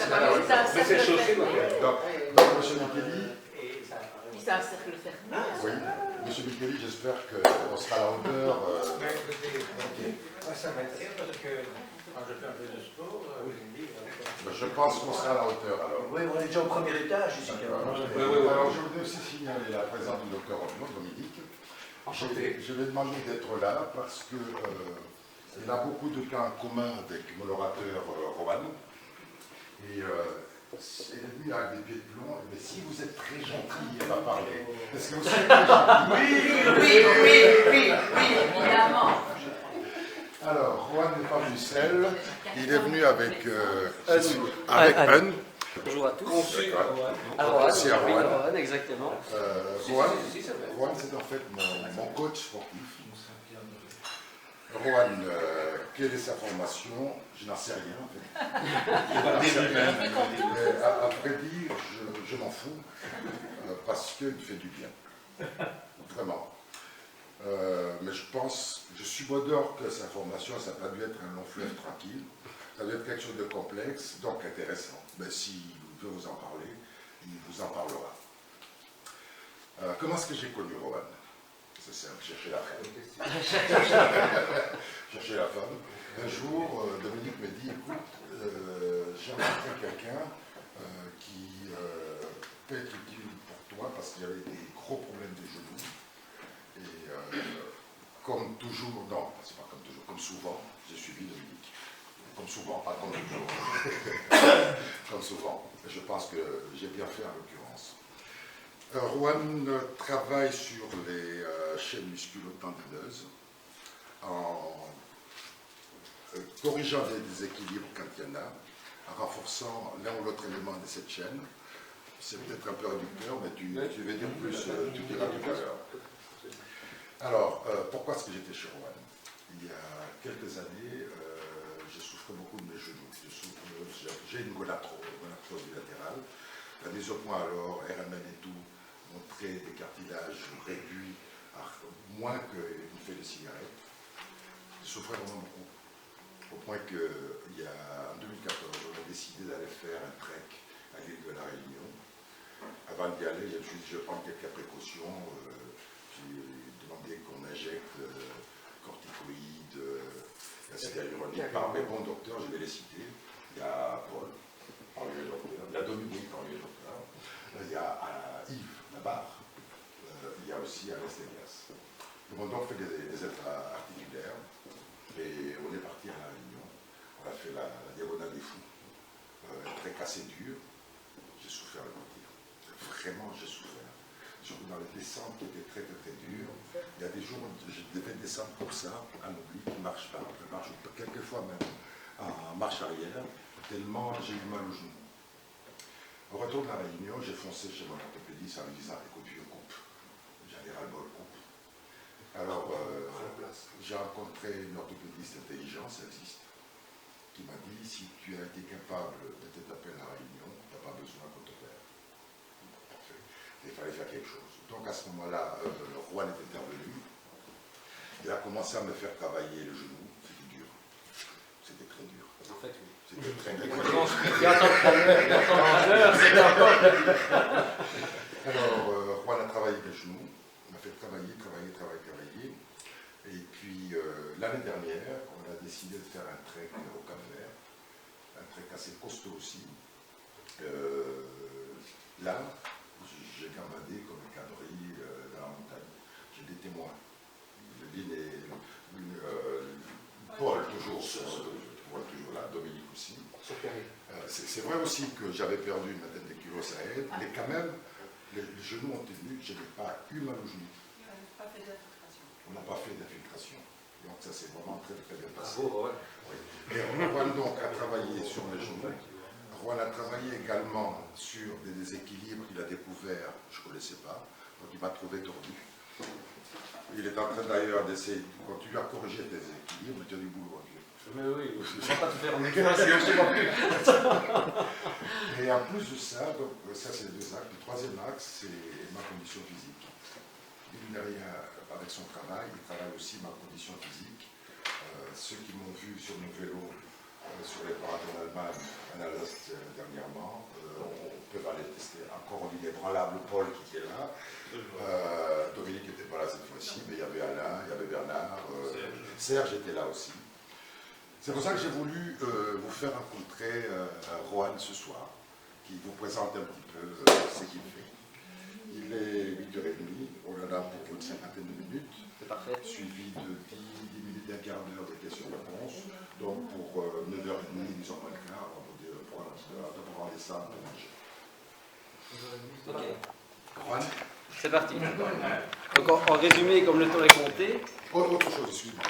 Mais c'est chaussé, donc, M. Micheli, C'est un cercle fermé. oui, M. Micheli, j'espère qu'on sera à la hauteur. Moi, ça m'attire parce que quand je fais un peu de sport, je me dis... Je pense qu'on sera à la hauteur alors. Oui, on est déjà au premier étage ici. Alors je voudrais aussi signaler la présence du docteur Dominique. Enchanté. Je vais demander d'être là parce que il a beaucoup de cas en commun avec mon orateur Roman. Et elle est venue avec des pieds de plomb. Mais si vous êtes très gentil, elle va parler. Est-ce que vous êtes très gentil? Oui, évidemment. Alors, Juan n'est pas venu seul. Il est venu avec Un. Bonjour à tous. Conçu Merci à Oui, Juan. Rowan, exactement. Juan, c'est en fait mon coach sportif. Juan, quelle est sa formation? Je n'en sais rien en fait. À vrai dire, je m'en fous parce qu'il fait du bien. Vraiment. Mais je pense, je subodore que sa formation, ça n'a pas dû être un long fleuve tranquille. Ça doit être quelque chose de complexe, donc intéressant. Mais si vous veut vous en parler, il vous en parlera. Comment est-ce que j'ai connu Rowan? C'est simple, chercher la femme. Chercher la femme. Un jour, Dominique me dit, écoute, j'ai rencontré quelqu'un qui peut être utile pour toi parce qu'il y avait des gros problèmes de genoux. Et comme toujours, non, c'est pas comme toujours, comme souvent, j'ai suivi Dominique. Comme souvent, pas comme toujours. Comme souvent. Je pense que j'ai bien fait en l'occurrence. Juan travaille sur les chaînes musculo-tendineuses en corrigeant des déséquilibres quand il y en a, en renforçant l'un ou l'autre élément de cette chaîne. C'est peut-être un peu réducteur, mais tu veux dire plus, tu diras tout à l'heure. Alors, pourquoi est-ce que j'étais chez Juan? Il y a quelques années, je souffrais beaucoup de mes genoux. J'ai une gonatrose bilatérale. La mise au point alors, RMN et tout, montrait des cartilages réduits à moins qu'une feuille de cigarette. Je souffrais vraiment beaucoup. Au point qu'en 2014, on a décidé d'aller faire un trek à l'île de la Réunion. Avant d'y aller, je me suis dit, je vais prendre quelques précautions. J'ai demandé qu'on injecte corticoïdes, acide hyaluronique par mes bons docteurs, je vais les citer. Il y a Paul, parmi les docteurs, il y a Dominique, parmi les docteurs, il y a Yves Labarre, il y a aussi Alain Stelias. Nous avons donc fait des intra-articulaires et on est parti à La Réunion. On a fait la diagonale des fous, très cassé dur. J'ai souffert le partir. Vraiment, j'ai souffert. Surtout dans les descentes qui étaient très dures. Il y a des jours où je devais descendre pour ça, un oubli qui ne marche pas. Je marche quelquefois même en marche arrière, tellement j'ai eu mal au genou. Au retour de La Réunion, j'ai foncé chez mon orthopédiste en lui disant, écoute, je coupe. J'en ai ras-le-bol, coupe. Alors, j'ai rencontré une orthopédiste intelligente, ça existe, qui m'a dit, si tu as été capable de te taper à La Réunion, tu n'as pas besoin qu'on te perde. Parfait. Il fallait faire quelque chose. Donc à ce moment-là, Juan est intervenu. Il a commencé à me faire travailler le genou. C'était dur. C'était très dur. En fait, oui. C'était très dur. Alors, Juan a travaillé le genou. Il m'a fait travailler. Et puis, l'année dernière, on a décidé de faire un trek au Cap-Vert. Un trek assez costaud aussi. Là, j'ai gambadé comme un cabri dans la montagne. J'ai des témoins. Paul, toujours là, Dominique aussi. C'est vrai aussi que j'avais perdu une vingtaine de kilos, ça aide, mais quand même, les genoux ont tenu, je n'ai pas eu mal aux genoux. On n'a pas fait d'infiltration. Donc ça s'est vraiment très très bien passé. Oui. Et Juan donc a travaillé sur les genoux. Juan a travaillé également sur des déséquilibres qu'il a découverts, je ne connaissais pas, donc il m'a trouvé tordu. Il est en train d'ailleurs d'essayer de continuer à corriger des déséquilibres, il y a du boulot. Mais oui, je ne vais pas te faire en équation, je sais Et en plus de ça, donc, ça c'est les deux axes. Le troisième axe, c'est ma condition physique. Il n'a rien avec son travail, il travaille aussi ma condition physique. Ceux qui m'ont vu sur mon vélo, sur les parades en Allemagne, en Alsace dernièrement, fallait tester. Encore on dit l'ébranlable Paul qui était là. Dominique n'était pas là cette fois-ci, mais il y avait Alain, il y avait Bernard, Serge était là aussi. C'est pour ça que j'ai voulu vous faire rencontrer Rohan ce soir, qui vous présente un petit peu ce qu'il fait. Il est 8h30, on en a pour une cinquantaine de minutes. C'est parfait. Suivi de 10 minutes, d'un quart d'heure de questions-réponses. Donc pour 9h30, 10h moins le quart, on va dire pour aller ça pour manger. Ok. Rohan. C'est parti. Donc en résumé, comme le temps est compté. Autre chose, excuse-moi.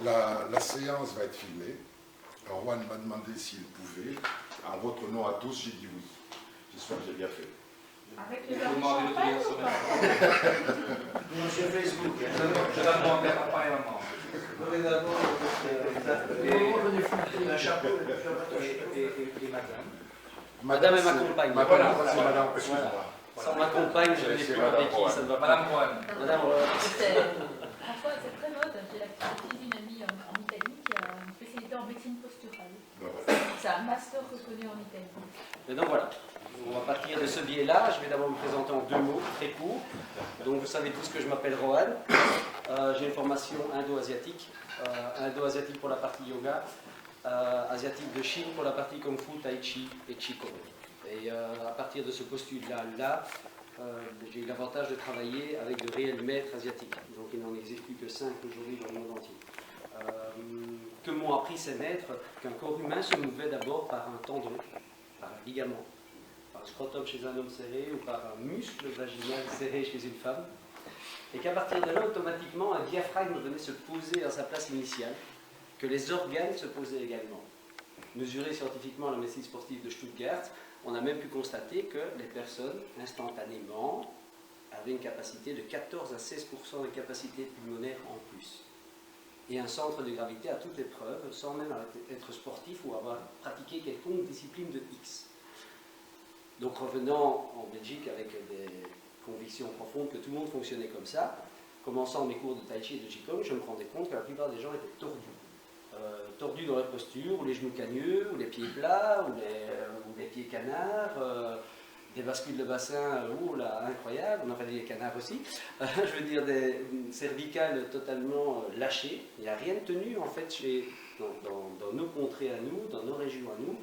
La séance va être filmée. Rohan m'a demandé s'il pouvait. En votre nom à tous, j'ai dit oui. J'espère que j'ai bien fait. Avec les champagne ou pas? Sur Facebook. Je donne mon papa et maman. Un chapeau. Et madame. Madame et ma compagne. Madame, Voilà. c'est madame, excuse-moi. Sans ma compagne, je ne sais plus avec qui, ça ne va pas. Madame Rohan. Madame François, c'est très mode. J'ai la petite d'une amie en Italie qui a une spécialité en médecine posturale. C'est un master reconnu en Italie. Et donc voilà, on va partir de ce biais-là. Je vais d'abord me présenter en 2 mots, très courts. Donc vous savez tous que je m'appelle Rohan. J'ai une formation indo-asiatique. Indo-asiatique pour la partie yoga, asiatique de Chine pour la partie Kung Fu, Tai Chi et Qigong. Et à partir de ce postulat-là, j'ai eu l'avantage de travailler avec de réels maîtres asiatiques. Donc il n'en existe plus que 5 aujourd'hui dans le monde entier. Que m'ont appris ces maîtres qu'un corps humain se mouvait d'abord par un tendon, par un ligament, par un scrotum chez un homme serré ou par un muscle vaginal serré chez une femme. Et qu'à partir de là, automatiquement, un diaphragme venait se poser à sa place initiale, que les organes se posaient également. Mesuré scientifiquement à la médecine sportive de Stuttgart, on a même pu constater que les personnes, instantanément, avaient une capacité de 14 à 16% de capacité pulmonaire en plus. Et un centre de gravité à toute épreuve, sans même être sportif ou avoir pratiqué quelconque discipline de X. Donc revenant en Belgique avec des convictions profondes que tout le monde fonctionnait comme ça, commençant mes cours de Tai Chi et de Qigong, je me rendais compte que la plupart des gens étaient tordus. Tordus dans leur posture, ou les genoux cagneux, ou les pieds plats, ou les pieds canards, des bascules de bassin, là, incroyables, on en fait des canards aussi, je veux dire des cervicales totalement lâchées. Il n'y a rien de tenu en fait dans nos contrées à nous, dans nos régions à nous.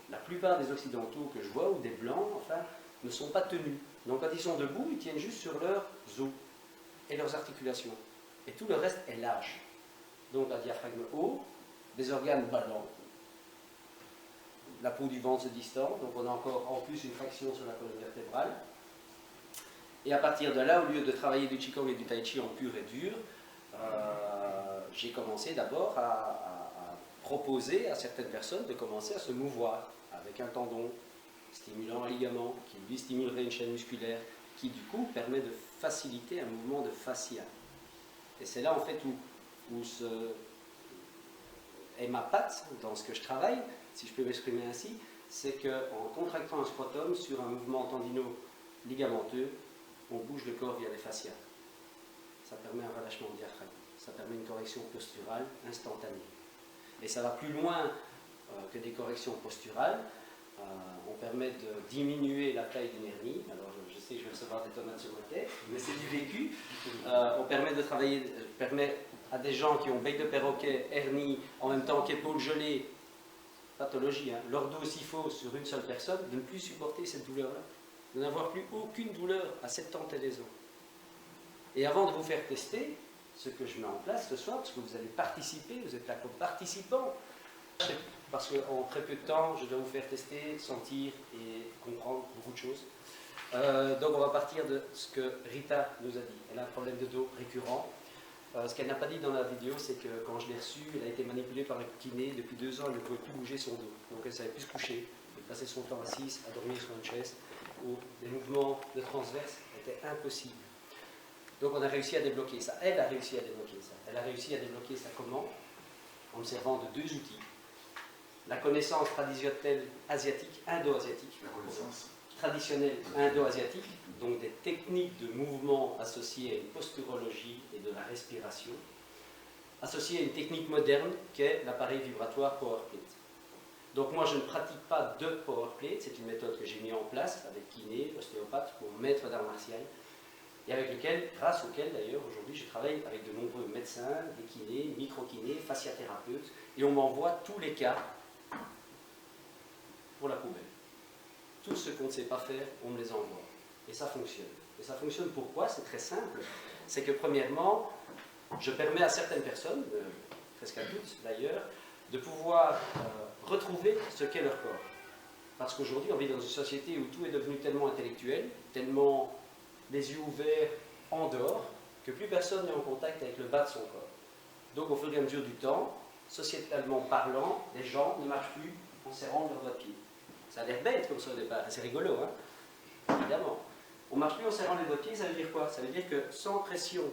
La plupart des occidentaux que je vois, ou des blancs, enfin, ne sont pas tenus. Donc quand ils sont debout, ils tiennent juste sur leurs os et leurs articulations. Et tout le reste est lâche. Donc un diaphragme haut, des organes ballants, la peau du ventre se distend, donc on a encore en plus une traction sur la colonne vertébrale. Et à partir de là, au lieu de travailler du Qigong et du Tai Chi en pur et dur, j'ai commencé d'abord à proposer à certaines personnes de commencer à se mouvoir avec un tendon stimulant un ligament qui lui stimulerait une chaîne musculaire qui du coup permet de faciliter un mouvement de fascia. Et c'est là en fait où est ma patte dans ce que je travaille, si je peux m'exprimer ainsi, c'est qu'en contractant un scrotum sur un mouvement tendino-ligamenteux, on bouge le corps via les fascias. Ça permet un relâchement de diaphragme, ça permet une correction posturale instantanée. Et ça va plus loin que des corrections posturales. On permet de diminuer la taille d'une hernie. Alors je sais que je vais recevoir des tomates sur ma tête, mais c'est du vécu. On permet de travailler, permet à des gens qui ont bec de perroquet, hernie, en même temps qu'épaule gelée, pathologie, hein, l'ordosyphose sur une seule personne, de ne plus supporter cette douleur-là, de n'avoir plus aucune douleur à 70 les os. Et avant de vous faire tester ce que je mets en place ce soir, parce que vous allez participer, vous êtes là comme participant, parce qu'en très peu de temps, je dois vous faire tester, sentir et comprendre beaucoup de choses. Donc on va partir de ce que Rita nous a dit. Elle a un problème de dos récurrent. Ce qu'elle n'a pas dit dans la vidéo, c'est que quand je l'ai reçue, elle a été manipulée par un kiné. Depuis 2 ans, elle ne pouvait plus bouger son dos. Donc elle ne savait plus se coucher. Elle passait son temps assise, à dormir sur une chaise, où les mouvements de transverse étaient impossibles. Donc on a réussi à débloquer ça. Elle a réussi à débloquer ça. Elle a réussi à débloquer ça comment? En me servant de 2 outils. La connaissance traditionnelle asiatique, indo-asiatique. La connaissance Traditionnelle indo-asiatique, donc des techniques de mouvement associées à une posturologie et de la respiration, associées à une technique moderne qu'est l'appareil vibratoire PowerPlate. Donc moi, je ne pratique pas de power plate, c'est une méthode que j'ai mise en place avec kiné, ostéopathe, mon maître d'art martial, et avec lequel, grâce auquel d'ailleurs, aujourd'hui, je travaille avec de nombreux médecins, des kinés, micro-kinés, fasciathérapeutes, et on m'envoie tous les cas pour la poubelle. Tout ce qu'on ne sait pas faire, on me les envoie. Et ça fonctionne. Et ça fonctionne pourquoi? C'est très simple. C'est que premièrement, je permets à certaines personnes, presque à toutes d'ailleurs, de pouvoir retrouver ce qu'est leur corps. Parce qu'aujourd'hui, on vit dans une société où tout est devenu tellement intellectuel, tellement les yeux ouverts en dehors, que plus personne n'est en contact avec le bas de son corps. Donc au fur et à mesure du temps, sociétalement parlant, les gens ne marchent plus en serrant leurs doigts de pied. Ça a l'air bête comme ça au départ, c'est rigolo, hein, évidemment. On ne marche plus en serrant les doigts de pied, ça veut dire quoi? Ça veut dire que sans pression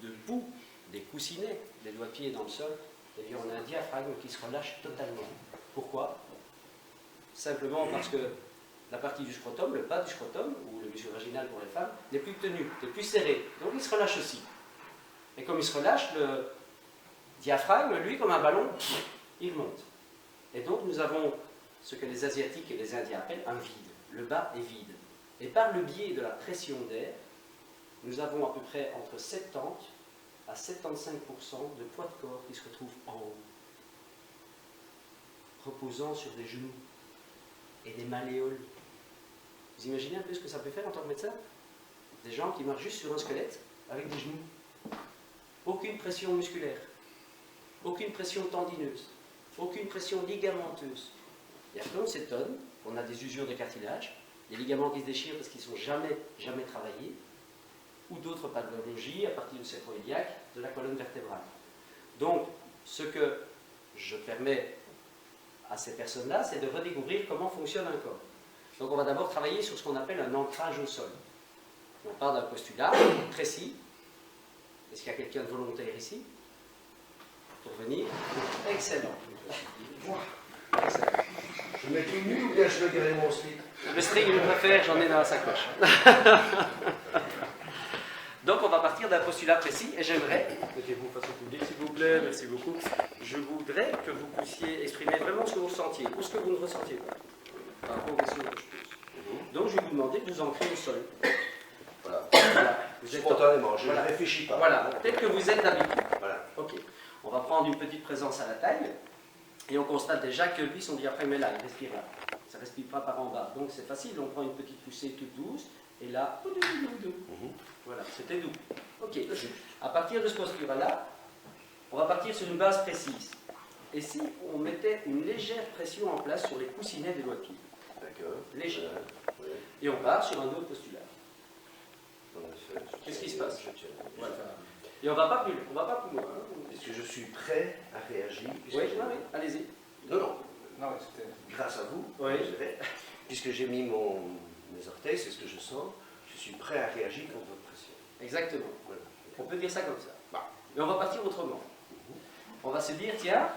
de bout des coussinets, des doigts de pied dans le sol, eh bien, on a un diaphragme qui se relâche totalement. Pourquoi? Simplement parce que la partie du scrotum, le bas du scrotum, ou le muscle vaginal pour les femmes, n'est plus tenu, n'est plus serré. Donc il se relâche aussi. Et comme il se relâche, le diaphragme, lui, comme un ballon, il monte. Et donc nous avons ce que les Asiatiques et les Indiens appellent un vide. Le bas est vide. Et par le biais de la pression d'air, nous avons à peu près entre 70 à 75% de poids de corps qui se retrouve en haut, reposant sur des genoux et des malléoles. Vous imaginez un peu ce que ça peut faire en tant que médecin? Des gens qui marchent juste sur un squelette avec des genoux. Aucune pression musculaire, aucune pression tendineuse, aucune pression ligamenteuse. Et après on s'étonne qu'on a des usures de cartilage, des ligaments qui se déchirent parce qu'ils ne sont jamais travaillés, ou d'autres pathologies à partir du sacro-iliaque, de la colonne vertébrale. Donc, ce que je permets à ces personnes-là, c'est de redécouvrir comment fonctionne un corps. Donc, on va d'abord travailler sur ce qu'on appelle un ancrage au sol. On part d'un postulat précis. Est-ce qu'il y a quelqu'un de volontaire ici pour venir? Excellent. Excellent. Je mets tout nu ou bien je regarde mon slip? Le string, je préfère, j'en ai dans la sacoche. Donc on va partir d'un postulat précis et j'aimerais, mettez-vous face au public s'il vous plaît, merci beaucoup, je voudrais que vous puissiez exprimer vraiment ce que vous ressentiez ou ce que vous ne ressentiez pas par rapport aux questions que je pose. Donc je vais vous demander de vous ancrer au sol. Voilà. Vous êtes Spontanément, je ne réfléchis pas. Voilà, peut-être que vous êtes d'habitude. Voilà. Ok, on va prendre une petite présence à la taille et on constate déjà que lui, son diaphragme est là, il respire là. Ça ne respire pas par en bas. Donc c'est facile, on prend une petite poussée toute douce et là, voilà, c'était doux. Ok, à partir de ce postulat-là, on va partir sur une base précise. Et si on mettait une légère pression en place sur les coussinets des doigts de pied? D'accord. Légère. Oui. Et on part sur un autre postulat. Qu'est-ce qui se passe? Voilà. Et on ne va pas plus loin. Est-ce que je suis prêt à réagir? Oui, allez-y. Non. Non, c'était... Grâce à vous, Oui. puisque j'ai mis mes orteils, c'est ce que je sens, je suis prêt à réagir contre votre pression. Exactement. Voilà. On peut dire ça comme ça. Bah. Mais on va partir autrement. On va se dire, tiens,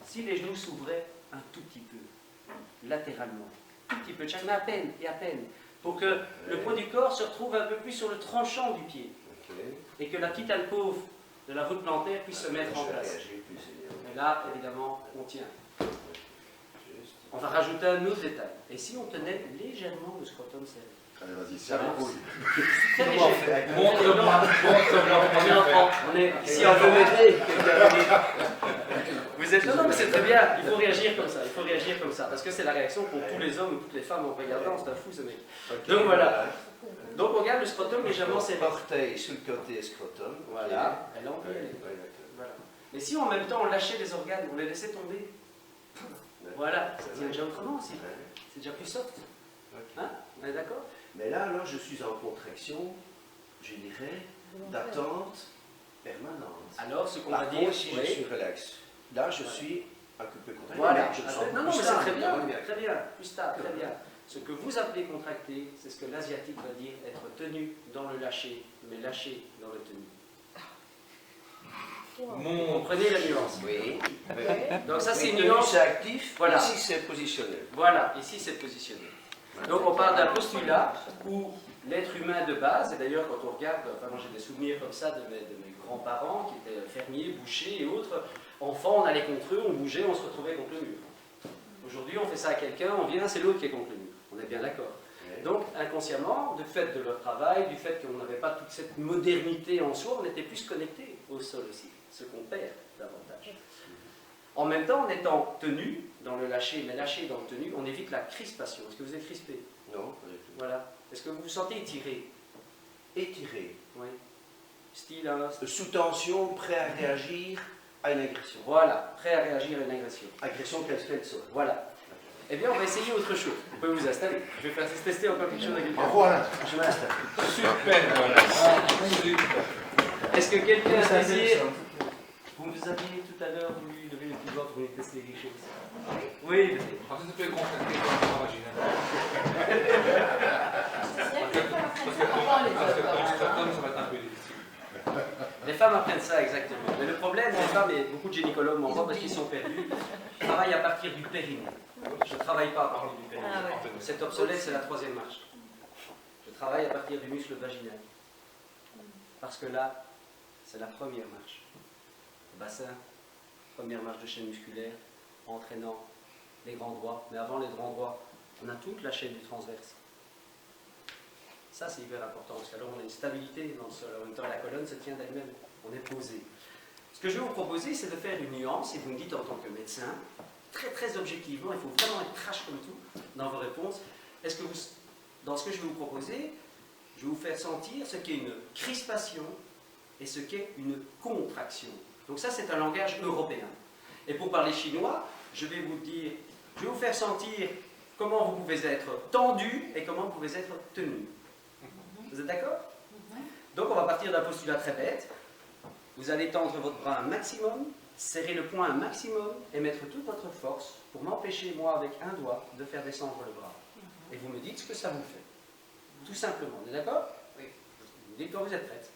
si les genoux s'ouvraient un tout petit peu, latéralement, un tout petit peu, chaque main à peine et à peine, pour que le poids du corps se retrouve un peu plus sur le tranchant du pied, et que la petite alcôve de la voûte plantaire puisse se mettre en place. Et là, évidemment, on tient. On va rajouter un autre détail. Et si on tenait légèrement le scrotum serré? Allez, vas-y, serre les couilles. Très léger. On est ici en communauté. Vous êtes... Non, mais c'est très bien. Il faut réagir comme ça. Il faut réagir comme ça. Parce que c'est la réaction qu'ont tous les hommes ou toutes les femmes en regardant. C'est un fou, ce mec. Donc voilà. Donc on garde le scrotum légèrement serré. Orteil sur le côté scrotum. Voilà. Et là, on peut aller. Voilà. Mais si en même temps on lâchait les organes, on les laissait tomber, voilà, ça tient déjà autrement aussi. C'est déjà plus soft. Hein? On est d'accord? Mais là, alors, je suis en contraction, je dirais, d'attente permanente. Alors, ce qu'on Par va contre, dire, si je suis relax, là, je suis un peu contracté. Voilà. Je me sens Non, mais plus c'est stable. très bien, plus stable, très bien. Ce que vous appelez contracté, c'est ce que l'asiatique va dire être tenu dans le lâcher, mais lâché dans le tenu. Vous comprenez la nuance? Oui. Donc ça, c'est une Tenu, nuance. c'est actif, Voilà. ici c'est positionnel. Voilà, ici c'est positionné. Donc on parle d'un postulat où l'être humain de base, et d'ailleurs quand on regarde, enfin moi j'ai des souvenirs comme ça de mes grands-parents qui étaient fermiers, bouchers et autres, Enfant, on allait contre eux, on bougeait, on se retrouvait contre le mur. Aujourd'hui, on fait ça à quelqu'un, on vient, c'est l'autre qui est contre le mur. On est bien d'accord. Donc, inconsciemment, du fait de leur travail, du fait qu'on n'avait pas toute cette modernité en soi, on était plus connecté au sol aussi, ce qu'on perd davantage. En même temps, en étant tenu dans le lâcher, mais lâché dans le tenu, on évite la crispation. Est-ce que vous êtes crispé? Non, pas du tout. Voilà. Est-ce que vous vous sentez étiré? Étiré. Oui. Style, hein, Sous tension, prêt à réagir à une agression. voilà, prêt à réagir à une agression. Agression qu'elle soit. Voilà. Eh bien, on va essayer autre chose. Vous pouvez vous installer. Je vais faire tester encore quelque chose avec quelqu'un. Voilà. Je m'installe. Super, voilà. Est-ce que quelqu'un désire... Vous aviez tout à l'heure voulu lever le pouvoir pour tester quelque chose? Oui, vas-y. Quand tu peux contacter ton vaginal. Ça va être un peu difficile. Les femmes apprennent ça exactement. Mais le problème des femmes, et beaucoup de gynécologues m'en voient parce qu'ils sont perdus, travaillent à partir du périnée. Je ne travaille pas à partir du périnée. Ah ouais. Cet obsolète, c'est la troisième marche. Je travaille à partir du muscle vaginal. Parce que là, c'est la première marche. Le bassin, première marche de chaîne musculaire, entraînant les grands droits. Mais avant les grands droits, on a toute la chaîne du transverse. Ça, c'est hyper important, parce qu'alors on a une stabilité dans le sol. En même temps, la colonne se tient d'elle-même. On est posé. Ce que je vais vous proposer, c'est de faire une nuance, et vous me dites en tant que médecin, très très objectivement, il faut vraiment être trash comme tout dans vos réponses. Est-ce que vous, dans ce que je vais vous proposer, je vais vous faire sentir ce qu'est une crispation et ce qu'est une contraction. Donc ça, c'est un langage européen. Et pour parler chinois, je vais vous dire, je vais vous faire sentir comment vous pouvez être tendu et comment vous pouvez être tenu. Vous êtes d'accord? Donc on va partir d'un postulat très bête. Vous allez tendre votre bras un maximum, serrer le poing un maximum et mettre toute votre force pour m'empêcher, moi, avec un doigt, de faire descendre le bras. Et vous me dites ce que ça vous fait. Tout simplement. On est d'accord? Oui. Vous me dites quand vous êtes prête.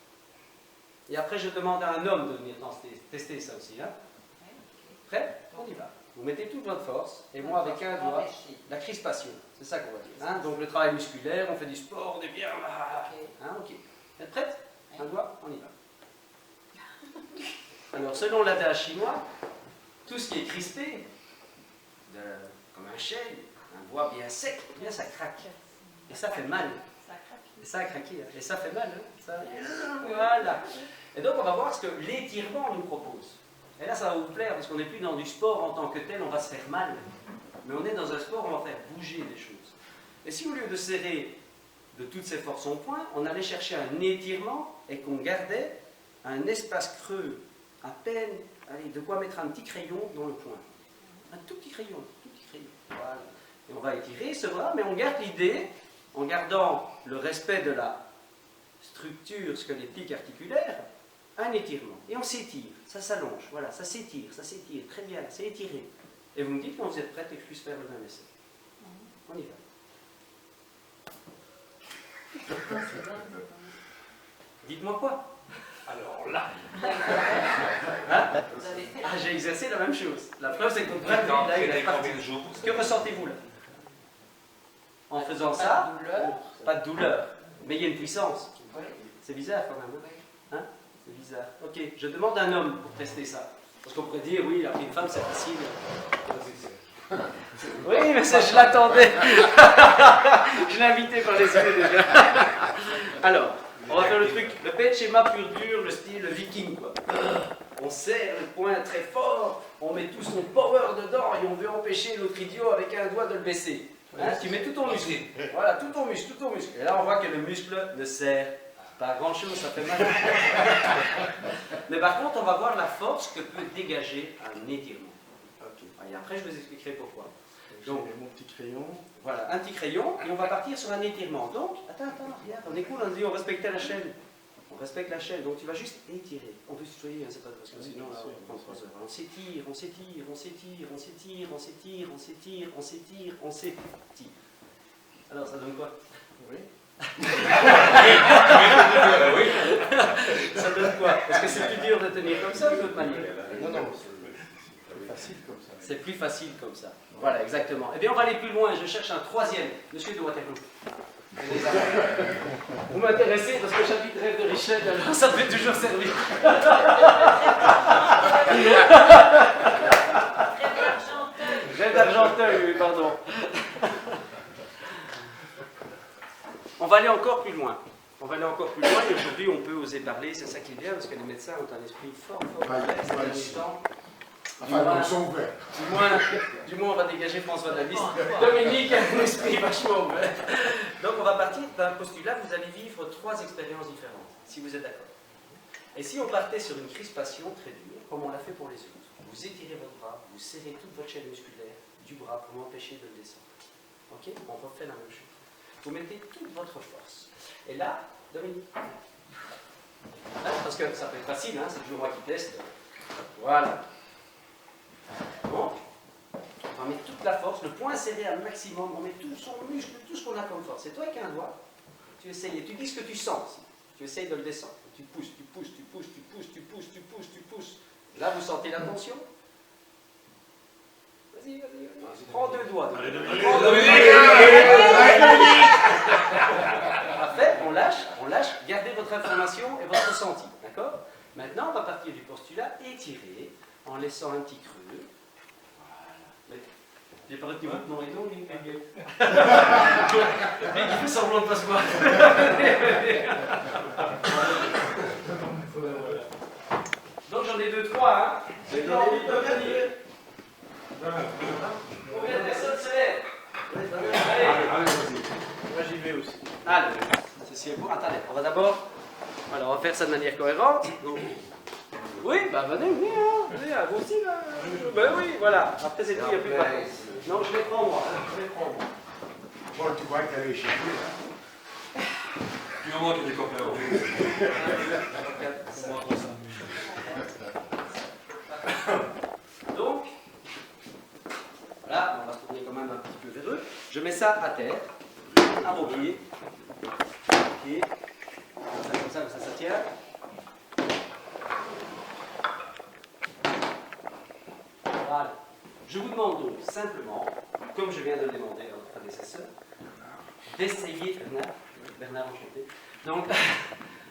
Et après, je demande à un homme de venir tester ça aussi. Hein? Prêt? On y va. Vous mettez toute votre force, et moi avec un doigt, la crispation, c'est ça qu'on va dire. Hein? Donc le travail musculaire, on fait du sport, on est bien là. Hein, ok. Vous êtes prête? Un doigt, on y va. Alors selon l'adage chinois, tout ce qui est crispé, comme un chêne, un bois bien sec, eh bien ça craque. Et ça fait mal. Et ça a craqué, hein. Et ça fait mal. Hein. Ça... Voilà. Et donc on va voir ce que l'étirement nous propose. Et là, ça va vous plaire, parce qu'on n'est plus dans du sport en tant que tel, on va se faire mal. Mais on est dans un sport où on va faire bouger des choses. Et si au lieu de serrer de toutes ses forces en point, on allait chercher un étirement et qu'on gardait un espace creux, à peine, allez, de quoi mettre un petit crayon dans le point. Un tout petit crayon, Voilà. Et on va étirer ce bras, mais on garde l'idée, en gardant le respect de la structure squelettique articulaire, un étirement. Et on s'étire, ça s'allonge, voilà, ça s'étire, très bien, c'est étiré. Et vous me dites quand vous êtes prête et que je puisse faire le même essai. On y va. Dites-moi quoi? Alors là, Hein? Ah, j'ai exercé la même chose. La preuve, c'est que votre bras, là, il est parti. combien de jours? Que ressentez-vous là? En faisant ça, pas de douleur, mais il y a une puissance. C'est bizarre quand même. Hein? C'est bizarre. Ok, je demande un homme pour tester ça. Parce qu'on pourrait dire, oui, après une femme, c'est facile. Oui, mais ça, je l'attendais. Je l'ai invité par les yeux déjà. Alors, on va faire le truc, le pet schéma pur dur, le style viking, quoi. On serre le poing très fort, on met tout son power dedans et on veut empêcher l'autre idiot avec un doigt de le baisser. Hein, tu mets tout ton muscle. Voilà, tout ton muscle. Et là, on voit que le muscle ne sert pas à grand chose, ça fait mal. Mais par contre, on va voir la force que peut dégager un étirement. Et après, je vous expliquerai pourquoi. Donc, mon petit crayon. Voilà, un petit crayon, et on va partir sur un étirement. Donc, attends, regarde, on est cool, on dit on respectait la chaîne. On respecte la chaîne, donc tu vas juste étirer. On peut se tutoyer, hein, c'est pas parce que sinon, là, on prend 3 heures. On s'étire. Alors, ça donne quoi? Oui. Ça donne quoi? Est-ce que c'est plus dur de tenir comme ça ou d'autre manière? Non, c'est plus facile comme ça. C'est plus facile comme ça. Voilà, exactement. Eh bien, on va aller plus loin. Je cherche un troisième. Monsieur de Waterloo. Vous m'intéressez parce que j'habite Rêve de Richel, alors ça peut toujours servir. Rêve d'Argenteuil, oui, pardon. On va aller encore plus loin. On va aller encore plus loin et aujourd'hui on peut oser parler, c'est ça qui est bien parce que les médecins ont un esprit fort ouvert ces derniers temps. Enfin, ils sont ouverts. Du moins, on va dégager François Davis. Dominique a un esprit vachement ouvert. Donc, on va partir d'un postulat. Vous allez vivre 3 expériences différentes, si vous êtes d'accord. Et si on partait sur une crispation très dure, comme on l'a fait pour les autres, vous étirez votre bras, vous serrez toute votre chaîne musculaire du bras pour m'empêcher de le descendre. Ok? On refait la même chose. Vous mettez toute votre force. Et là, Dominique. Parce que ça peut être facile, hein, c'est toujours moi qui teste. Voilà. Bon. On met toute la force, le poing serré à maximum, on met tout son muscle, tout ce qu'on a comme force. C'est toi avec un doigt, tu essayes, tu dis ce que tu sens. Tu essayes de le descendre. Tu pousses, tu pousses, tu pousses, tu pousses, tu pousses, tu pousses, tu pousses. Là, vous sentez la tension? Vas-y, vas-y. Prends 2 doigts. Parfait, on lâche, gardez votre information et votre ressenti, d'accord? Maintenant, on va partir du postulat étirer en laissant un petit creux. Voilà. J'ai pas retenu votre nom et tout, lui, mais mieux. Il fait semblant de pas se voir. Donc j'en ai 2, 3, hein. J'ai pas envie de venir. Combien de personnes se lèvent? Allez, vas-y. Moi j'y vais aussi. Allez, ceci est beau. Attendez, on va d'abord. Alors on va faire ça de manière cohérente. Donc, oui, bah venez, hein. Venez, vous aussi là. Ben oui, voilà. Après c'est tout, il n'y a plus de vacances. Non, je les prends moi. Bon, tu vois qu'elle est chez lui. Du moment qu'il y a des copains. Donc, voilà, on va se tourner quand même un petit peu vers eux. Je mets ça à terre, à vos pieds. Ok. Comme ça tient. Voilà. Je vous demande donc simplement, comme je viens de le demander à votre prédécesseur, d'essayer, Bernard enchanté, donc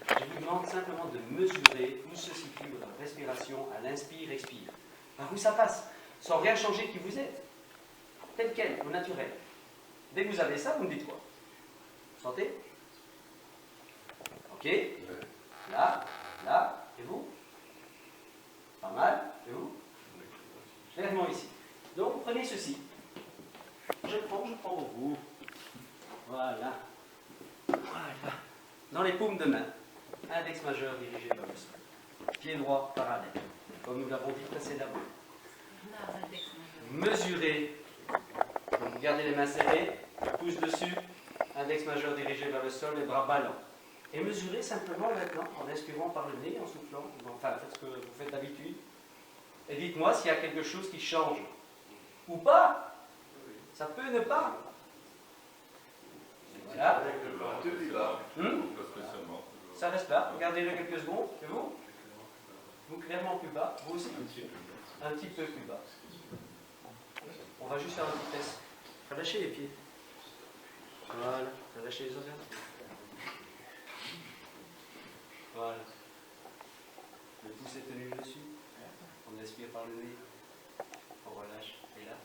je vous demande simplement de mesurer où se situe votre respiration à l'inspire-expire. Par où ça passe, sans rien changer qui vous êtes, tel quel, au naturel. Dès que vous avez ça, vous me dites quoi? Vous sentez? Ok. Là, et vous? Pas mal, et vous? Clairement ici. Donc, vous prenez ceci. Je prends au bout. Voilà. Dans les paumes de main, index majeur dirigé vers le sol. Pied droit parallèle, comme nous l'avons dit précédemment. Mesurez. Donc, vous gardez les mains serrées, pouce dessus, index majeur dirigé vers le sol, les bras ballants. Et mesurez simplement maintenant, en inspirant par le nez, en soufflant, enfin faites ce que vous faites d'habitude, et dites-moi s'il y a quelque chose qui change. Ou pas. Ça peut ne pas. Voilà. Ça reste là. Regardez-le quelques secondes. Et vous? Vous clairement plus bas. Vous aussi. Un petit peu plus bas. On va juste faire un petit test. Relâchez les pieds. Voilà. Relâchez les oreilles. Voilà. Le pouce est tenu dessus. On inspire par le nez. On relâche. Et là.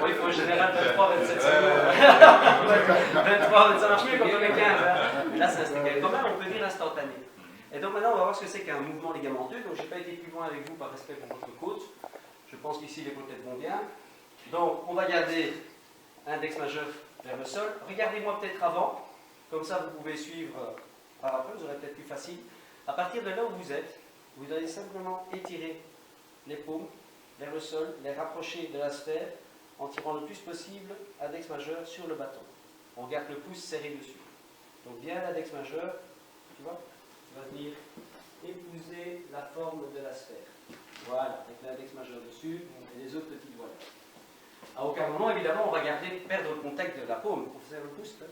Bon, il faut en général 23-27 secondes. 23, ça marche mieux quand on est 15. Hein. Mais là, c'est quand même, on peut dire instantané. Et donc maintenant, on va voir ce que c'est qu'un mouvement ligamenteux. Donc, je n'ai pas été plus loin avec vous par respect pour votre côte. Je pense qu'ici, les côtes vont bien. Donc, on va garder index majeur vers le sol. Regardez-moi peut-être avant. Comme ça, vous pouvez suivre par après. Vous aurez peut-être plus facile. À partir de là où vous êtes, vous allez simplement étirer les paumes vers le sol, les rapprocher de la sphère en tirant le plus possible index majeur sur le bâton. On garde le pouce serré dessus. Donc bien l'index majeur, tu vois, va venir épouser la forme de la sphère. Voilà, avec l'index majeur dessus et les autres petits doigts. À aucun moment, évidemment, on va perdre le contact de la paume. On faisait le pouce, là,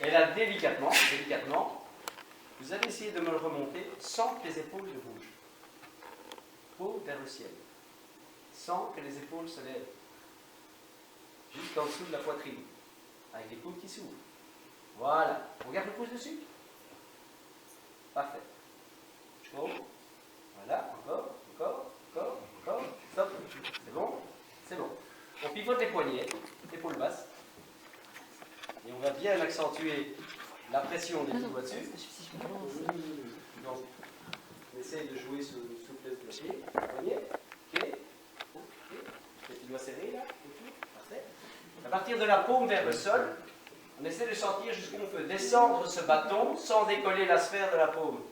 et là, délicatement, vous allez essayer de me le remonter sans que les épaules ne bougent. Peau vers le ciel. Sans que les épaules se lèvent. Jusqu'en dessous de la poitrine. Avec les coudes qui s'ouvrent. Voilà. On regarde le pouce dessus. Parfait. Jusqu'en haut. Voilà. Encore. Stop. C'est bon? C'est bon. On pivote les poignets. Épaules basses. Et on va bien accentuer la pression des doigts dessus. Donc, on essaye de jouer sur le souplesse de pied. Poignet. Ok. Tu dois serrer là. Parfait. À partir de la paume vers le sol, on essaie de sentir jusqu'où on peut descendre ce bâton sans décoller la sphère de la paume.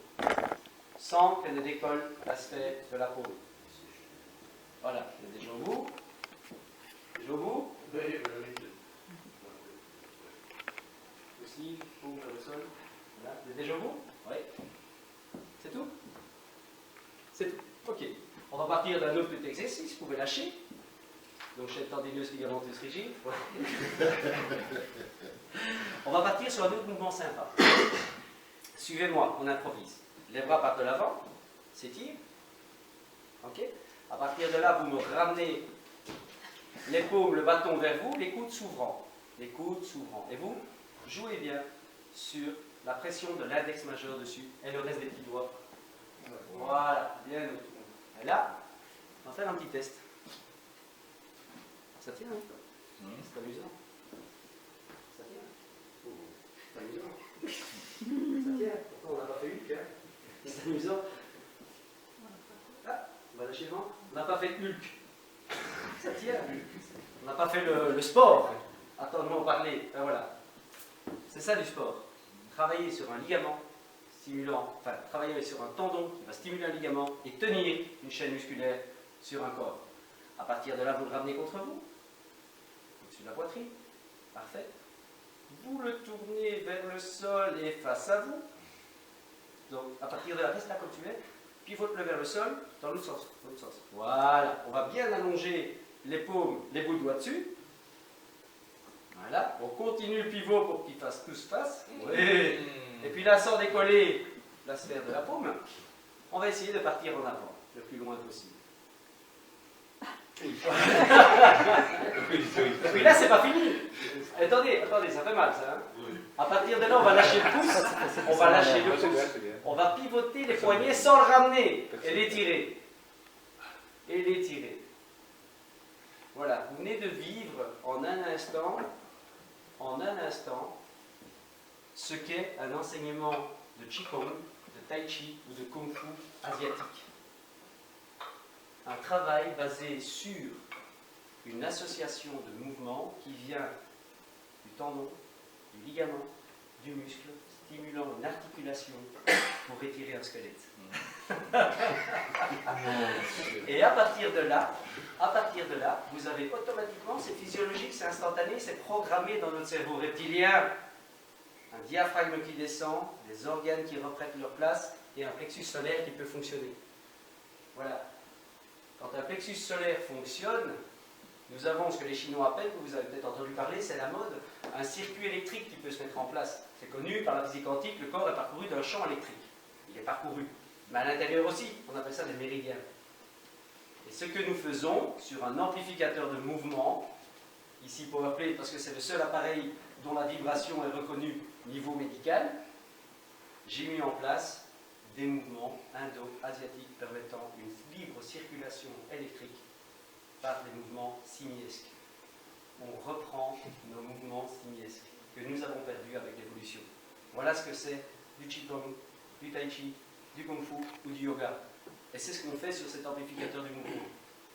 Sans qu'elle ne décolle la sphère de la paume. Voilà. Vous êtes déjà au bout. Déjà au bout. Aussi, paume vers le sol. Voilà. Vous êtes déjà au bout? Oui. C'est tout? C'est tout. Ok. On va partir d'un autre petit exercice. Vous pouvez lâcher. Donc, chaîne tendineuse, ligamenteuse rigide. On va partir sur un autre mouvement sympa. Suivez-moi, on improvise. Les bras partent de l'avant, s'étirent. Ok. À partir de là, vous me ramenez les paumes, le bâton vers vous, les coudes s'ouvrant. Les coudes s'ouvrant. Et vous, jouez bien sur la pression de l'index majeur dessus et le reste des petits doigts. Voilà, bien autour. Et là, on va faire un petit test. Ça tient, hein? C'est amusant. Ça tient. C'est amusant. Ça tient. Pourtant, on n'a pas fait Hulk, hein? C'est amusant. Ah, on va lâcher le vent. On n'a pas fait Hulk. Ça tient. On n'a pas fait le sport. Attends-moi parler. Ben voilà. C'est ça du sport. Travailler sur un ligament stimulant, enfin, travailler sur un tendon qui va stimuler un ligament et tenir une chaîne musculaire sur un corps. À partir de là, vous le ramenez contre vous. Au-dessus de la poitrine. Parfait. Vous le tournez vers le sol et face à vous. Donc, à partir de là, reste là comme tu es. Pivote-le vers le sol, dans l'autre sens. Voilà. On va bien allonger les paumes, les bouts de doigts dessus. Voilà. On continue le pivot pour qu'ils fassent tous face. Oui. Et puis là, sans décoller la sphère de la paume, on va essayer de partir en avant, le plus loin possible. Et puis là, c'est pas fini. Attendez, ça fait mal ça. Hein? À partir de là, on va lâcher le pouce. On va lâcher le pouce. On va pivoter les poignets sans le ramener et l'étirer. Et l'étirer. Voilà. Vous venez de vivre en un instant, ce qu'est un enseignement de Qigong, de Tai Chi ou de Kung Fu asiatique. Un travail basé sur une association de mouvements qui vient du tendon, du ligament, du muscle, stimulant une articulation pour étirer un squelette. Et à partir de là, vous avez automatiquement, c'est physiologique, c'est instantané, c'est programmé dans notre cerveau reptilien. Un diaphragme qui descend, des organes qui reprennent leur place et un plexus solaire qui peut fonctionner. Voilà. Quand un plexus solaire fonctionne, nous avons ce que les Chinois appellent, que vous avez peut-être entendu parler, c'est la mode, un circuit électrique qui peut se mettre en place. C'est connu par la physique quantique, le corps est parcouru d'un champ électrique. Il est parcouru. Mais à l'intérieur aussi, on appelle ça des méridiens. Et ce que nous faisons sur un amplificateur de mouvement, ici PowerPlay, parce que c'est le seul appareil dont la vibration est reconnue niveau médical, j'ai mis en place des mouvements indo-asiatiques permettant une libre circulation électrique par des mouvements simiesques. On reprend nos mouvements simiesques que nous avons perdus avec l'évolution. Voilà ce que c'est du Qigong, du Tai Chi, du Kung Fu ou du yoga. Et c'est ce qu'on fait sur cet amplificateur du mouvement.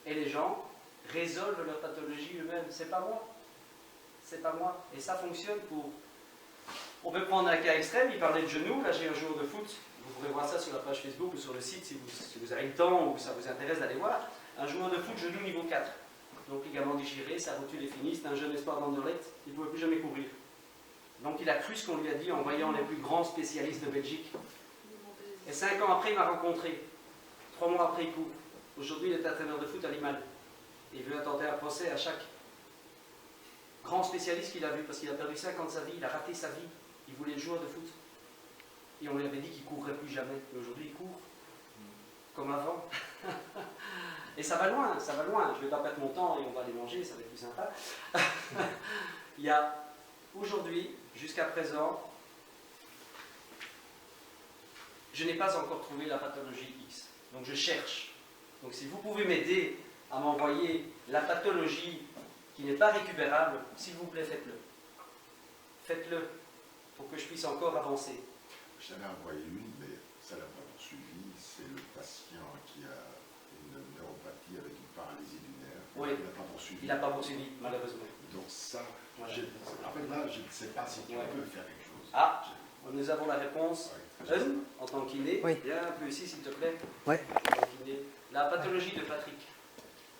Et les gens résolvent leur pathologie eux-mêmes. C'est pas moi. C'est pas moi. Et ça fonctionne pour... On peut prendre un cas extrême, il parlait de genoux. Là, j'ai un joueur de foot. Vous pourrez voir ça sur la page Facebook ou sur le site si vous avez le temps ou ça vous intéresse d'aller voir. Un joueur de foot, genou niveau 4. Donc ligament déchiré, sa rotule est finie, c'est un jeune espoir d'Anderlecht, il ne pouvait plus jamais courir. Donc il a cru ce qu'on lui a dit en voyant les plus grands spécialistes de Belgique. Et 5 ans après, il m'a rencontré. 3 mois après, il court. Aujourd'hui, il est entraîneur de foot à Limal. Il veut attenter un procès à chaque grand spécialiste qu'il a vu, parce qu'il a perdu 5 ans de sa vie, il a raté sa vie. Il voulait être joueur de foot. et on lui avait dit qu'il ne courrait plus jamais. Mais aujourd'hui, il court comme avant. Et ça va loin, ça va loin. Je ne vais pas perdre mon temps et on va aller manger, ça va être plus sympa. Il y a aujourd'hui, jusqu'à présent, je n'ai pas encore trouvé la pathologie X. Donc je cherche. Donc si vous pouvez m'aider à m'envoyer la pathologie qui n'est pas récupérable, s'il vous plaît, faites-le. Faites-le pour que je puisse encore avancer. Je t'avais envoyé une, mais ça l'a pas poursuivi. C'est le patient qui a une neuropathie avec une paralysie du nerf. Oui. Il n'a pas poursuivi. Il n'a pas poursuivi, malheureusement. Donc ça, Voilà. en fait là, je ne sais pas si tu Ouais. peux faire quelque chose. Ah, nous avons la réponse. Ouais. En tant qu'inné, Oui. viens un peu ici s'il te plaît. Ouais. En tant qu'inné. La pathologie de Patrick.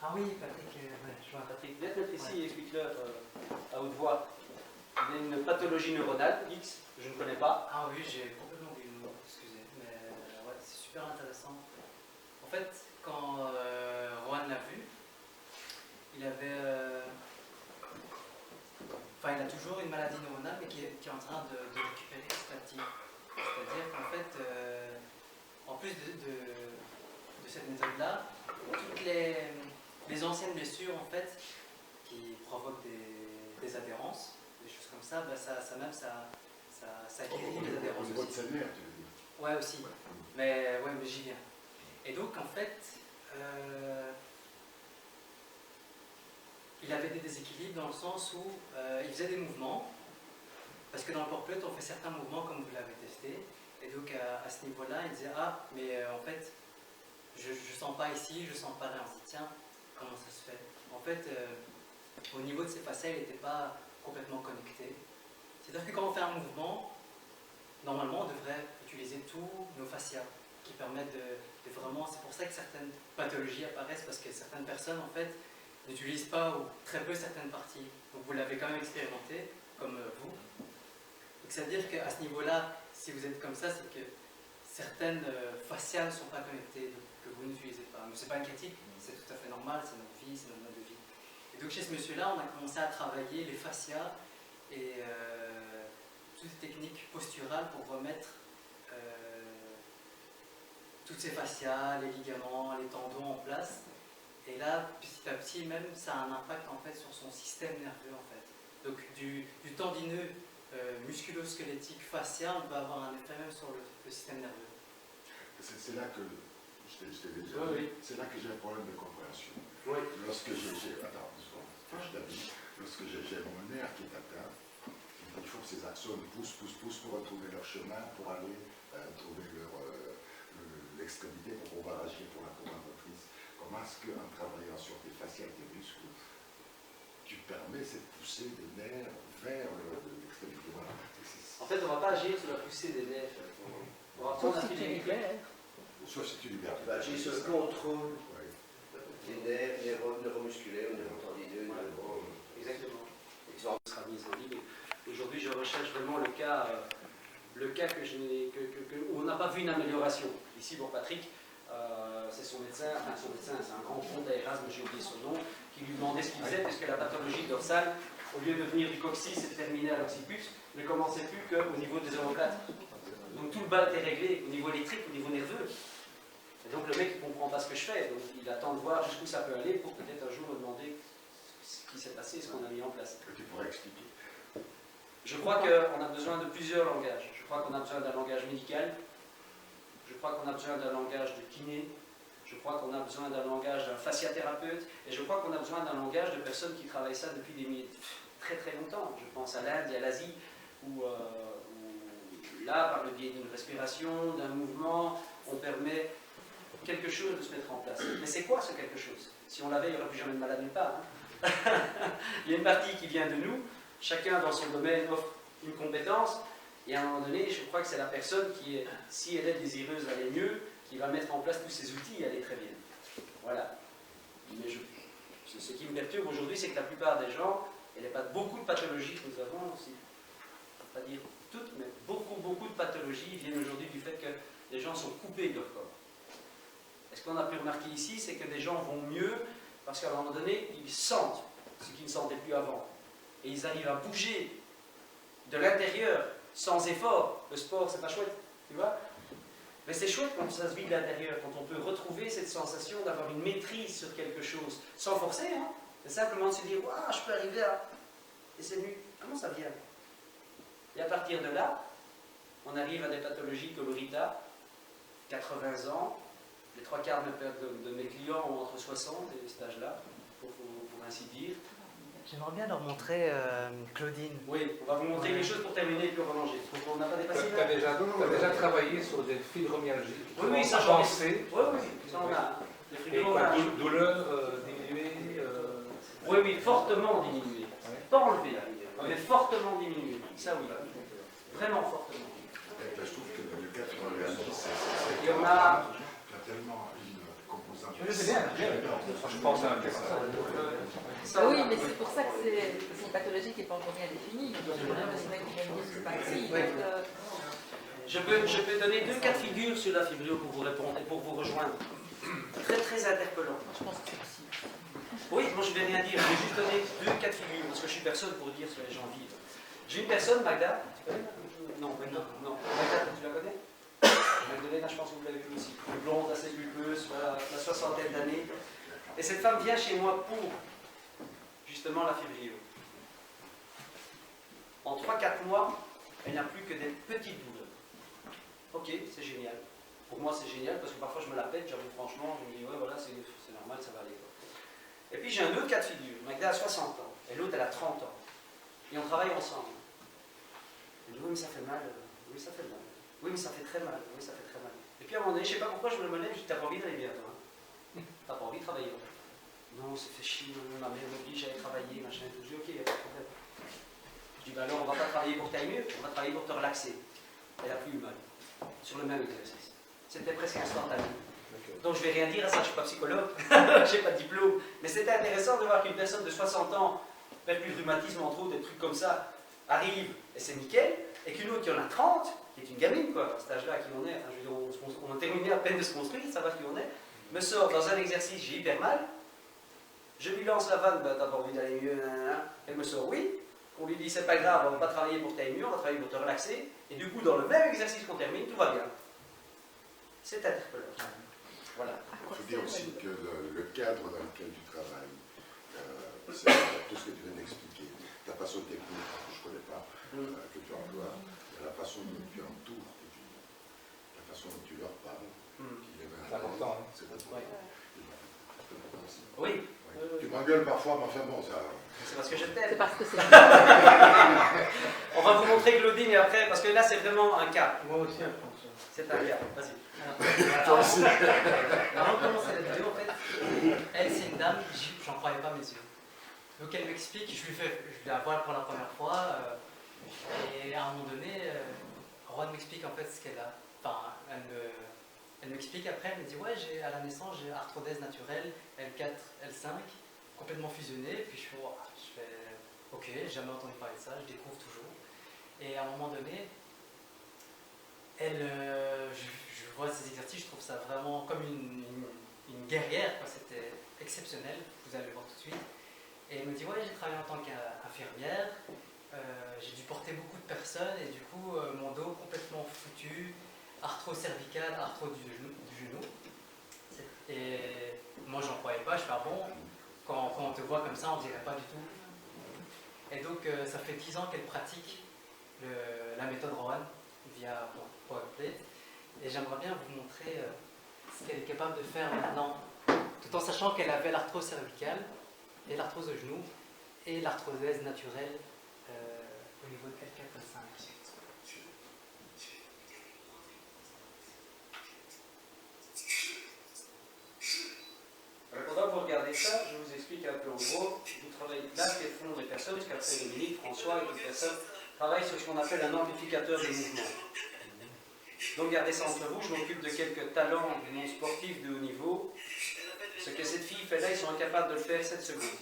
Ah oui, Patrick, je vois. Patrick, viens te mettre ici et explique-leur à haute voix. Il y a une pathologie neuronale, X, je ne connais pas. Ah oui, j'ai complètement oublié le mot, excusez. Mais ouais, c'est super intéressant. En fait, quand Rohan l'a vu, il avait. Enfin, il a toujours une maladie neuronale, mais qui est en train de récupérer petit à petit. C'est-à-dire qu'en fait, en plus de cette méthode-là, toutes les anciennes blessures, en fait, qui provoquent des adhérences, des choses comme ça, bah ça guérit les Au adhérences niveau de aussi. sa mère, tu veux dire. Ouais, aussi. Mais j'y viens. Et donc, en fait, il avait des déséquilibres dans le sens où il faisait des mouvements, parce que dans le porte-plate, on fait certains mouvements comme vous l'avez testé. Et donc, à ce niveau-là, il disait, ah, mais en fait, je ne sens pas ici, je ne sens pas là. On se dit, tiens, comment ça se fait? En fait, au niveau de ses fascias, il n'était pas complètement connecté. C'est-à-dire que quand on fait un mouvement, normalement, on devrait utiliser tous nos fascias qui permettent de vraiment... C'est pour ça que certaines pathologies apparaissent, parce que certaines personnes, en fait, n'utilisent pas ou très peu certaines parties. Donc vous l'avez quand même expérimenté, comme vous. Donc ça veut dire qu'à ce niveau-là, si vous êtes comme ça, c'est que certaines fascias ne sont pas connectées, donc, que vous n'utilisez pas. Mais ce n'est pas une critique, c'est tout à fait normal, c'est notre vie, c'est notre mode de vie. Et donc chez ce monsieur-là, on a commencé à travailler les fascias et toutes les techniques posturales pour remettre toutes ces fascias, les ligaments, les tendons en place. Et là, petit à petit, même, ça a un impact en fait sur son système nerveux en fait. Donc du tendineux musculo-squelettique fascia, on peut avoir un effet même sur le système nerveux. C'est là que, je t'ai déjà dit, Oui. c'est là que j'ai un problème de compréhension. Oui. Lorsque attends, je t'avais lorsque j'ai mon nerf qui est atteint, il faut que ces axones poussent pour retrouver leur chemin, pour aller trouver l'extrémité pour pouvoir agir pour la commande motrice. Comment est-ce qu'en travaillant sur tes fascias et tes muscles, tu permets cette poussée des nerfs vers l'extrémité? Voilà. En fait, on ne va pas agir sur la poussée des nerfs. On va prendre un fil électrique. Sauf si tu libères. Bah, j'ai sur le contrôle Oui. des nerfs, neuromusculaires, neurotendineux, Exactement. L'exemple sera mis en ligne. Aujourd'hui, je recherche vraiment le cas où on n'a pas vu une amélioration. Ici, pour Patrick, c'est son médecin, c'est un grand fond d'Erasme, j'ai oublié son nom, qui lui demandait ce qu'il faisait, puisque la pathologie dorsale, au lieu de venir du coccyx et de terminer à l'occiput, ne commençait plus qu'au niveau des omoplates. Donc tout le bas était réglé au niveau électrique, au niveau nerveux. Et donc le mec ne comprend pas ce que je fais, donc il attend de voir jusqu'où ça peut aller pour peut-être un jour me demander ce qui s'est passé, ce qu'on a mis en place. Que tu pourrais expliquer. Je crois qu'on a besoin de plusieurs langages. Je crois qu'on a besoin d'un langage médical. Je crois qu'on a besoin d'un langage de kiné. Je crois qu'on a besoin d'un langage d'un fasciathérapeute. Et je crois qu'on a besoin d'un langage de personnes qui travaillent ça depuis très très longtemps. Je pense à l'Inde et à l'Asie, où là, par le biais d'une respiration, d'un mouvement, on permet quelque chose de se mettre en place. Mais c'est quoi ce quelque chose? Si on l'avait, il n'y aurait plus jamais de malade nulle part. Hein. Il y a une partie qui vient de nous. Chacun dans son domaine offre une compétence, et à un moment donné, je crois que c'est la personne qui, si elle est désireuse d'aller mieux, qui va mettre en place tous ces outils et aller très bien. Voilà. Mais ce qui me perturbe aujourd'hui, c'est que la plupart des gens, et il n'y a pas beaucoup de pathologies que nous avons aussi, je ne vais pas dire toutes, mais beaucoup de pathologies viennent aujourd'hui du fait que les gens sont coupés de leur corps. Et ce qu'on a pu remarquer ici, c'est que des gens vont mieux parce qu'à un moment donné, ils sentent ce qu'ils ne sentaient plus avant. Et ils arrivent à bouger de l'intérieur, sans effort. Le sport, c'est pas chouette. Tu vois? Mais c'est chouette quand ça se vit de l'intérieur, quand on peut retrouver cette sensation d'avoir une maîtrise sur quelque chose, sans forcer, hein. C'est simplement de se dire, waouh, je peux arriver à... Et c'est venu. Comment ça vient? Et à partir de là, on arrive à des pathologies comme Rita, 80 ans, les 3/4 de mes clients ont entre 60 et cet âge-là, pour ainsi dire. J'aimerais bien leur montrer Claudine. Oui, on va vous montrer les choses pour terminer et puis on va manger. Donc on n'a pas dépassé Tu as déjà travaillé sur des fibromyalgies. Oui, ça j'en ai. pensé. Oui, ça on a. Les Et quoi, fibromyalgies. douleur diminuée Oui, fortement diminué. Pas enlevé, mais fortement diminué. Ça oui, vraiment fortement. Je trouve que le cas fibromyalgie, c'est Et on a... tellement une composante. C'est bien. Je pense à un cas. Oui, mais c'est pour ça que c'est une pathologie qui n'est pas encore bien définie. C'est pas si. Je peux donner 2 cas de figure sur la fibrio pour vous répondre et pour vous rejoindre. Très très interpellant. Je pense que c'est possible. Oui, moi je ne vais rien dire, je vais juste donner 2 cas de figure, parce que je suis personne pour dire ce que les gens vivent. J'ai une personne, Magda, tu connais? Non. Magda, tu la connais? Magdalena, je pense que vous l'avez vu aussi. Blonde, assez pulpeuse, voilà, la soixantaine d'années. Et cette femme vient chez moi pour justement la fibrio. En 3-4 mois, elle n'a plus que des petites douleurs. Ok, c'est génial. Pour moi, c'est génial parce que parfois je me la pète, j'avoue franchement, je me dis, ouais, voilà, c'est normal, ça va aller. Et puis j'ai un autre cas de figure. Magda a 60 ans et l'autre, elle a 30 ans. Et on travaille ensemble. Elle dit, oui, mais ça fait mal. Oui, ça fait mal. Oui, mais ça fait très mal. Oui, ça fait très mal. Et puis à un moment donné, je ne sais pas pourquoi je me lève, je dis, t'as pas envie d'aller bien, toi, hein? T'as pas envie de travailler, en fait. Non, c'est fait chier, ma mère m'oblige à aller travailler, machin, tout. Je dis, ok, il n'y a pas de problème. Je dis, bah alors, on ne va pas travailler pour que tu ailles mieux, on va travailler pour te relaxer. Elle n'a plus eu mal. Sur le même exercice. C'était presque instantané. Donc je ne vais rien dire à ça, je ne suis pas psychologue, je n'ai pas de diplôme. Mais c'était intéressant de voir qu'une personne de 60 ans, perd plus de rhumatisme, entre autres, des trucs comme ça, arrive et c'est nickel, et qu'une autre qui en a 30, qui est une gamine, quoi, à cet âge-là, qui on est, enfin, je veux dire, on a terminé à peine de se construire, savoir qui on est, me sort dans un exercice, j'ai hyper mal, je lui lance la vanne, bah, t'as pas envie d'aller mieux, elle me sort oui, on lui dit c'est pas grave, on va pas travailler pour t'aller mieux, on va travailler pour te relaxer, et du coup, dans le même exercice qu'on termine, tout va bien. C'est interpellant. Voilà. Il faut dire aussi que le cadre dans lequel tu travailles, c'est tout ce que tu viens d'expliquer, ta façon technique, que je ne connais pas, que tu emploies, la façon dont tu entoures tes clients, la façon dont tu leur parles, c'est important. C'est important. Oui. Tu m'engueules parfois, mais enfin bon, ça... C'est parce que je t'aime. C'est parce que c'est... On va vous montrer Claudine et après, parce que là c'est vraiment un cas. Moi aussi, François. C'est un cas, vas-y. Avant de commencer la vidéo, en fait, elle c'est une dame, j'en croyais pas mes yeux. Donc elle m'explique, je la vois pour la première fois, et à un moment donné, Rowan m'explique en fait ce qu'elle a. Enfin, elle m'explique après, elle me dit ouais, à la naissance j'ai arthrodèse naturelle, L4, L5, complètement fusionnée, puis je fais ok, j'ai jamais entendu parler de ça, je découvre toujours. Et à un moment donné, je vois ces exercices, je trouve ça vraiment comme une guerrière, c'était exceptionnel, vous allez le voir tout de suite. Et elle me dit ouais, j'ai travaillé en tant qu'infirmière, j'ai dû porter beaucoup de personnes et du coup mon dos complètement foutu, arthro cervicale, arthro du genou. Et moi j'en croyais pas, je fais ah bon, quand on te voit comme ça on dirait pas du tout. Et donc ça fait 10 ans qu'elle pratique la méthode Rowan via PowerPlate. Et j'aimerais bien vous montrer ce qu'elle est capable de faire maintenant, tout en sachant qu'elle avait l'arthrose cervicale et l'arthrose de genou et l'arthrodèse naturelle au niveau de L4-L5. Alors, pendant que vous regardez ça, je vous explique un peu en gros. Vous travaillez là, ce qu'elles font les personnes, jusqu'à Dominique, François et toutes les personnes travaillent sur ce qu'on appelle un amplificateur des mouvements. Donc gardez ça entre vous, je m'occupe de quelques talents du monde sportif de haut niveau. Ce que cette fille fait là, ils sont incapables de le faire 7 secondes.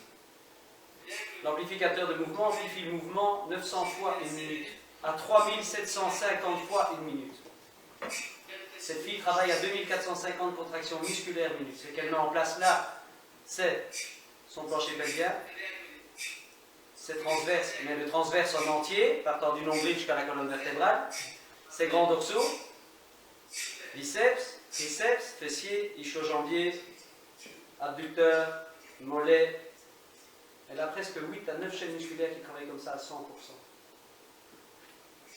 L'amplificateur de mouvement amplifie le mouvement 900 fois une minute, à 3750 fois une minute. Cette fille travaille à 2450 contractions musculaires minute. Ce qu'elle met en place là, c'est son plancher pelvien, c'est transverse, mais le transverse en entier, partant du nombril jusqu'à la colonne vertébrale, ses grands dorsaux, biceps, triceps, fessier, ischio-jambier, abducteur, mollet. Elle a presque 8 à 9 chaînes musculaires qui travaillent comme ça à 100%.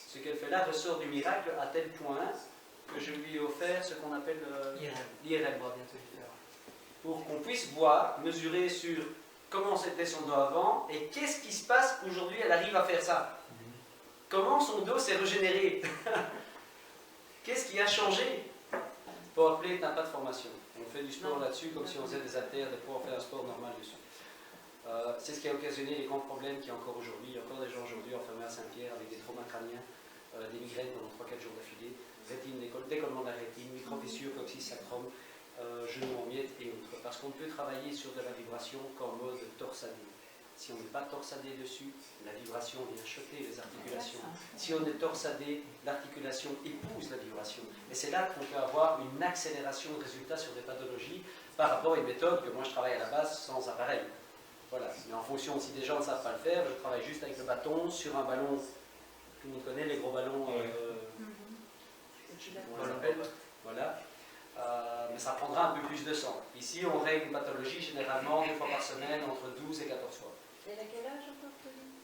Ce qu'elle fait là ressort du miracle à tel point que je lui ai offert ce qu'on appelle l'IRM. Pour qu'on puisse voir, mesurer sur comment c'était son dos avant et qu'est-ce qui se passe aujourd'hui, elle arrive à faire ça. Comment son dos s'est régénéré. Qu'est-ce qui a changé? Powerplate n'a pas de formation. On fait du sport là-dessus comme si on faisait des haltères, de pouvoir faire un sport normal dessus. C'est ce qui a occasionné les grands problèmes qu'il y a encore aujourd'hui. Il y a encore des gens aujourd'hui enfermés à Saint-Pierre avec des traumas crâniens, des migraines pendant 3-4 jours d'affilée, rétine, décollement de la rétine, micro-fissure, coccyx sacrum, genoux en miettes et autres. Parce qu'on ne peut travailler sur de la vibration qu'en mode torsadé. Si on n'est pas torsadé dessus, la vibration vient choquer les articulations. Si on est torsadé, l'articulation épouse la vibration. Et c'est là qu'on peut avoir une accélération de résultats sur des pathologies par rapport à une méthode que moi je travaille à la base sans appareil. Voilà. Mais en fonction, si des gens ne savent pas le faire, je travaille juste avec le bâton sur un ballon. Tout le monde connaît les gros ballons. On les appelle. Voilà. Mais ça prendra un peu plus de sang. Ici, on règle une pathologie généralement 2 fois par semaine, entre 12 et 14 fois. Et à quel âge encore, Pauline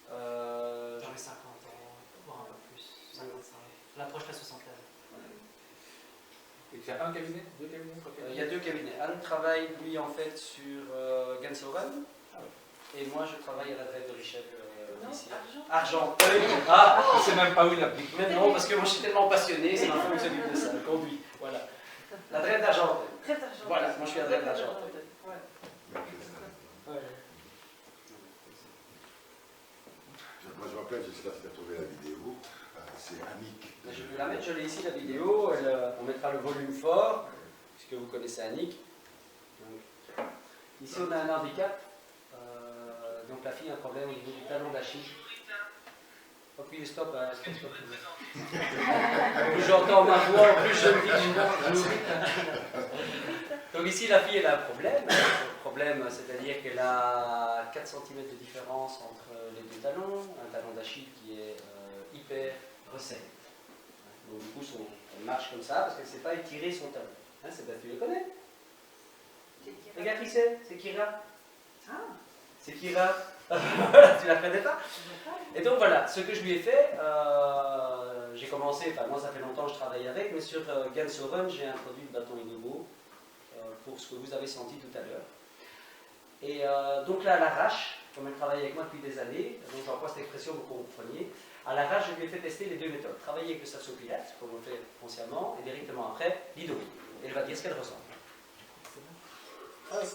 J'en ai 50 ans, voire un peu plus. 55. L'approche la soixantaine. Et tu as un cabinet? 2 cabinets? Il y a 2 cabinets. Anne travaille, lui, en fait, sur Gansoren. Et moi, je travaille à la Drève de Richel, ici. Argenteuil. Ah, je ne sais même pas où il applique. même non, parce que moi, je suis tellement passionné, c'est ma femme qui s'occupe de ça, elle conduit. Voilà. La Drève d'Argenteuil. Voilà, moi, je suis à la Drève d'Argenteuil. Moi, je me rappelle, je ne sais pas si tu as trouvé la vidéo, c'est Annick. Je peux la mettre, je l'ai ici, la vidéo. On mettra le volume fort, puisque vous connaissez Annick. Donc, ici, on a un handicap. Donc la fille a un problème au niveau du talon d'Achille. Appuyez stop, hein, stop. Plus j'entends ma voix, plus je me dis que je Donc ici la fille elle a un problème. Le problème c'est-à-dire qu'elle a 4 cm de différence entre les 2 talons, un talon d'Achille qui est hyper resserré. Donc du coup elle marche comme ça parce qu'elle ne sait pas étirer son talon. Hein, tu le connais? Regarde qui c'est Kira. Ah, c'est Kira. Tu la connais pas? Et donc voilà, ce que je lui ai fait, j'ai commencé, enfin moi ça fait longtemps que je travaille avec, mais sur Gansoren, j'ai introduit le bâton Inumo pour ce que vous avez senti tout à l'heure. Et donc là, à l'arrache, comme elle travaille avec moi depuis des années, donc j'emploie cette expression pour que vous compreniez, à l'arrache, je lui ai fait tester les 2 méthodes. Travailler avec le Sapso-Pilates, comme on le fait foncièrement, et directement après, l'Idomi. Et elle va dire ce qu'elle ressent. Ah oui.